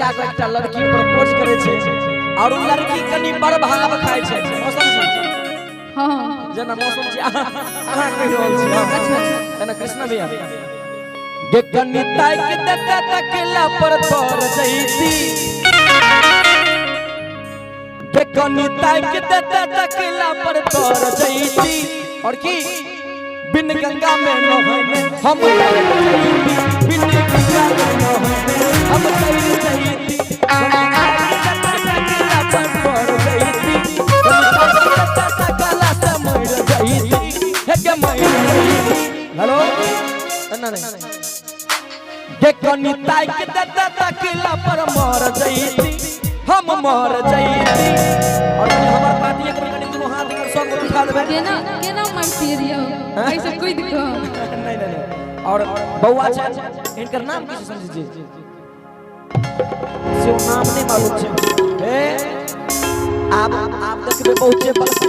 लड़का को एकटा लड़की प्रपोज करे छे और उ लड़की कनी बड़ भाव खाय छे मौसम छै हां जना मौसम छै आहा कहि रहल छी अच्छा एना कृष्ण भैया देखनी ताई के दत्ता तकला पर तोर जईती देखनी ताई के दत्ता तकला पर तोर जईती और की बिन गंगा में न होने हम बिन गंगा में न होने हम तैर जईती तकला पर तोर जईती तकला से मर जईती हे के मर हेलो ना नहीं देखनी ताई के दत्ता तकला पर मर जईती हम मर जईती और हमर पार्टी एक कनी दुनो हाथ कर सब उठा देबे केना मारती रियो ऐसे कोई दिखो नहीं नहीं और बौआ छै इनकर नाम की समझ जी से नाम नहीं मालूम छै ए आप देखबे बहुते बच्चा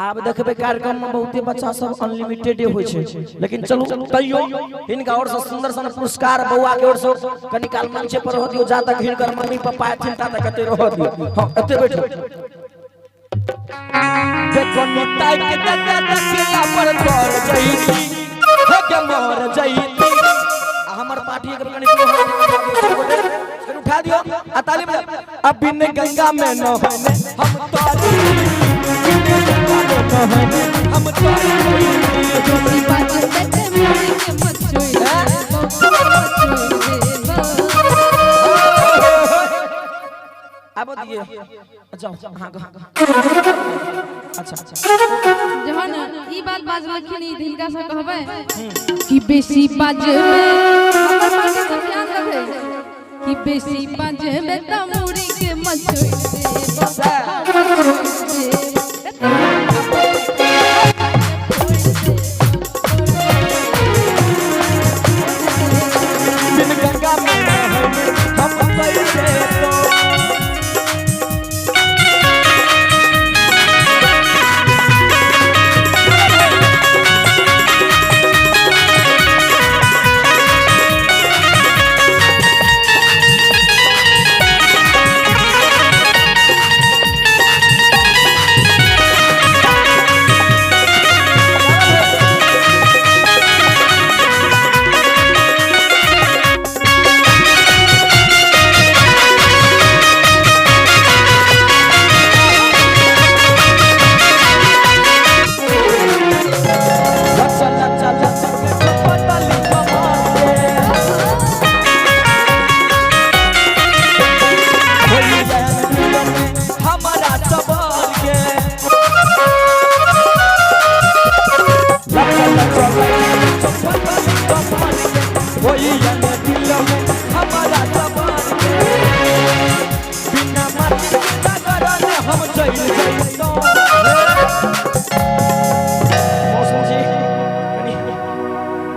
आप देखबे कार्यक्रम में बहुते बच्चा सब अनलिमिटेड होय छै लेकिन चलू तइयो इनका और से सुंदर सन पुरस्कार बौआ के ओर से कनी काल मंच पर रह दियो जा तक हिनकर मम्मी पापा एथिन ता तक एते रह दियो हां एते बैठो देखो निताई के दत्ता तकला पर तोर जईती हे के मर जईती हमर पार्टी एक कनी उठा दियो आ ताली बजा अब बिन गंगा में न होने हम तोरी हम तोरी जोड़ी बात बेटे मोरी के मत छोड़ अब दिए जाओ हां अच्छा जहन ई बात बाजलखिन ई दिनका से कहबे कि बेसी बाजे में हमर पास से ध्यान रखे कि बेसी बाजे में त मोरी के मत छोड़ बिन गंगा में हम पैसे तो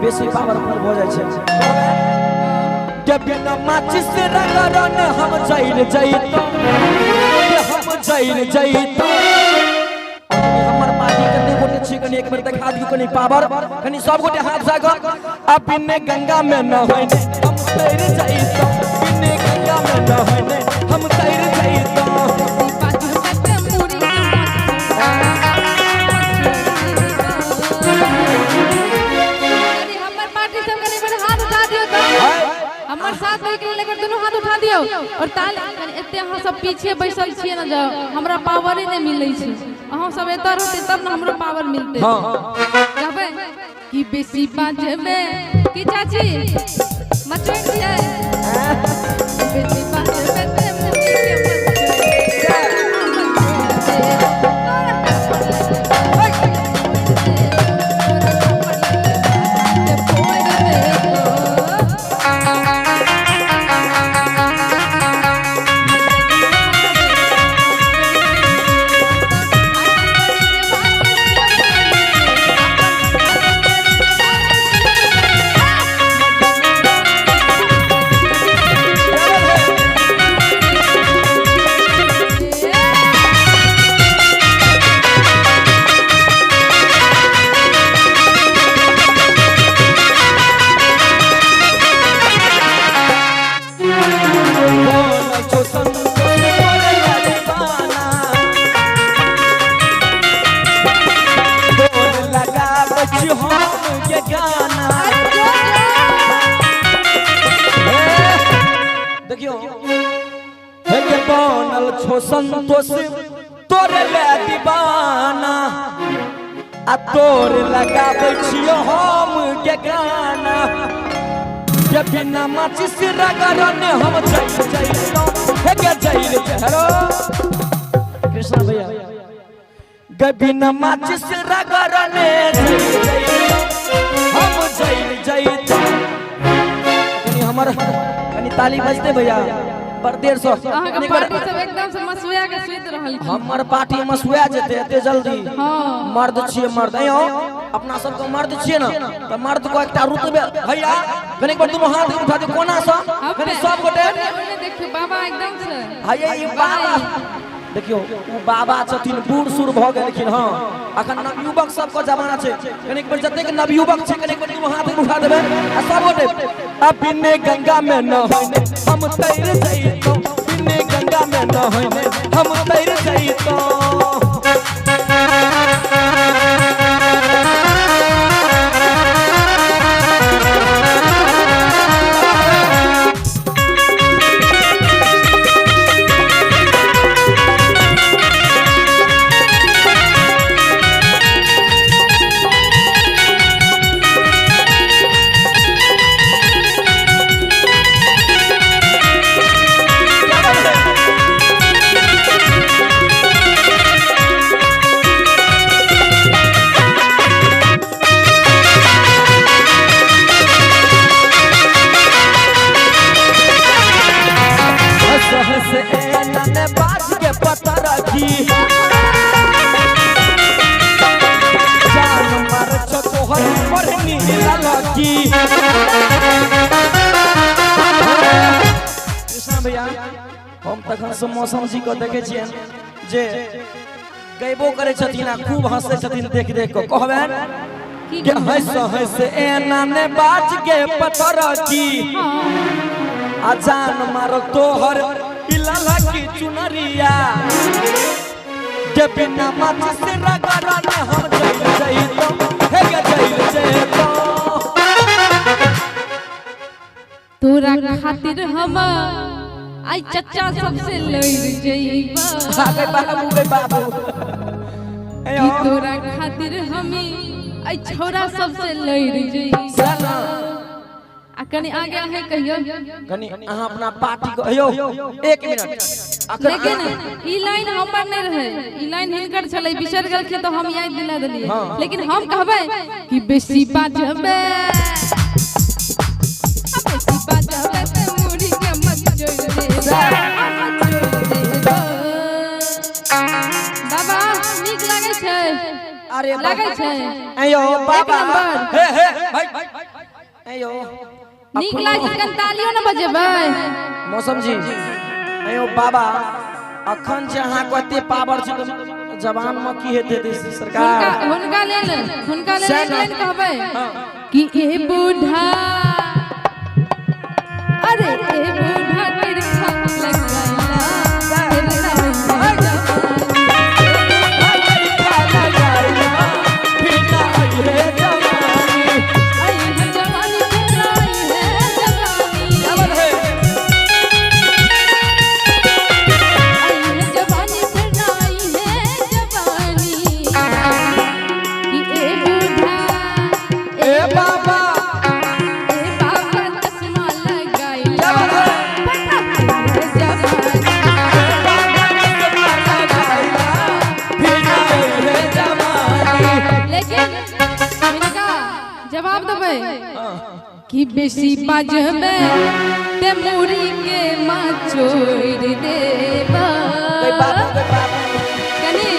बेसी पावरफुल हो जाय छै के बिना माचिस रगड़न हम जइल जइतो हम जइल जइतो हमर पार्टी कते गोटे छी कनी एक बेर देखा दियो कनी पावर कनी सब गोटे हाथ जागो अब बिना गंगा में न होइने हम तैर जइतो बिना गंगा में न होइने हम तैर जइतो हमर साथ में के लेकर दोनों हाथ उठा दियो और ताली एते अहाँ सब पीछे बैसल छिए न जाओ हमरा पावर नहीं मिलै छै अहाँ सब एत रहते तब न हमरो पावर मिलते हां कहबे कि बेसी बाजे में की चाची मचोड़ दिए बेसी बाजे में ते मुझे के देखियो हे के बनल छो संतोष तोरे ले दीवाना आ तोर लगाबै छियो हम के गाना के बिना माचिस रगरन हम जइतो हे के जइल हेरो कृष्ण भैया के बिना माचिस रगरन हम जइतो कनी हमर कनी ताली बजते भैया पर 150 अहाँ के पार्टी सब एकदम से मसुआ के सुत रहल छी हमर पार्टी मसुआ जेते एते जल्दी हां मर्द छिए मर्द आयो अपना सब को मर्द छिए ना त मर्द को एकटा रुतबे भैया कनी पर दुनो हाथ उठा दे कोना सा कनी सब गोटे देखियो बाबा एकदम से हाय ई बाबा देखियो उ बाबा छथिन बूढ़ सुर भ गेलखिन हां अखन नवयुवक सब को जमाना छै कनी पर जते के नवयुवक छै कनी पर दुनो हाथ उठा देबे आ सब गोटे अब बिने गंगा में न होइने हम तैर जइतो बिने गंगा में न होइने हम तैर जइतो कृष्ण भैया हम तखन से मौसम जी को देखे छियै जे गैबो करे छथिन आ खूब हंसे छथिन देख देख के कहबेन कि हंस हंस एना ने बाज के पतर की आ जान मारो तोहर इलाला की चुनरिया के बिना माचिस से रगरन हम जइतो हे के जइतो तोरा खातिर हम आई चच्चा सबसे लड़ जइबा आगे बाबू कि तोरा खातिर हम आई छोरा सबसे लड़ जइबा आ कनी आगे आहे कहियो कनी अहाँ अपना पार्टी को अयो 1 मिनट लेकिन ई लाइन हमर नहीं रहे ई लाइन हिनकर छले बिसर गेल के तो हम याद दिला देलिए लेकिन हम कहबै कि बेसी बाजबे बाबा नीक लागे छै अरे लागे छै अयो बाबा हे हे भाई अयो नीक लागे कन तालियो न बजेबै मौसम जी अयो बाबा अखन जे अहाँ कते पावर छै जवान में की हेते सरकार हुनका लेल लाइन कहबै कि ए बूढ़ा अरे ए बूढ़ा तेरे खाक लगाइला जवाब देबै कि बेसी बाजबे ते मुरी के मां छोड़ देबा कनी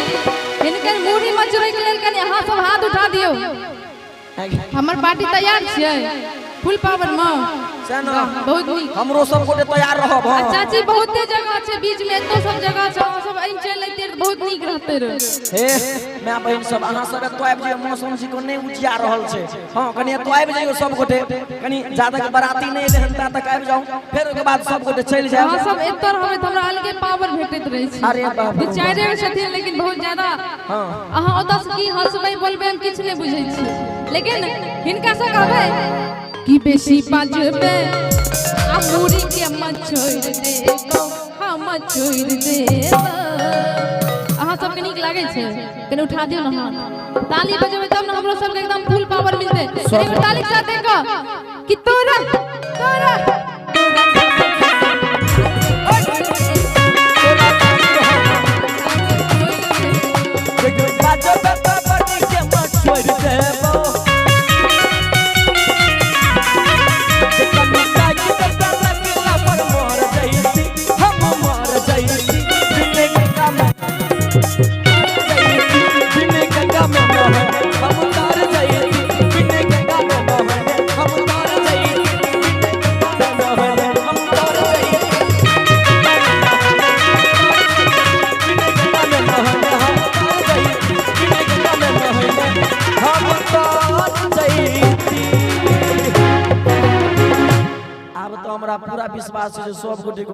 हिनकर मुरी मां छोड़ै के लेल कनी अहाँ सब हाथ उठा दियौ हमर पार्टी तैयार छियै फुल पावर में बहुत नीक हमरो सब गोटे तैयार रहब चाची बहुते जगह छै बीच में एतो सब जगह छै अहाँ सब आइन चल लैते बहुत नीक रहते रे हे माय बहन सब अहाँ सब तो आबि जाइयो मौसम जी को नहीं उजिया रहल छै हां कनी तो आबि जाइयो सब गोटे कनी ज्यादा के बराती नहीं रहन ता तक आबि जाओ फिर ओके बाद सब गोटे चल जाओ अहाँ सब एतो रहबै त हमरा अलगे पावर भेटैत रहै छै अरे बाप दू चारि जन छथिन लेकिन बहुत ज्यादा हां अहाँ ओतऽ से की हंसबै बोलबै हम किछ नहीं बुझै छी लेकिन हिनका से कहबै कि बेसी बाजबे अमूरी के मछोड़ देबो हम छोड़ देबो। अहाँ सबके नीक लागे छै कने उठा दियौ ना हाथ ताली बजेबै तब ना हमरो सबके एकदम फुल पावर मिलते। एक बार ताली के साथ देखो कि तोरा तोरा पूरा विश्वास है सब गोटे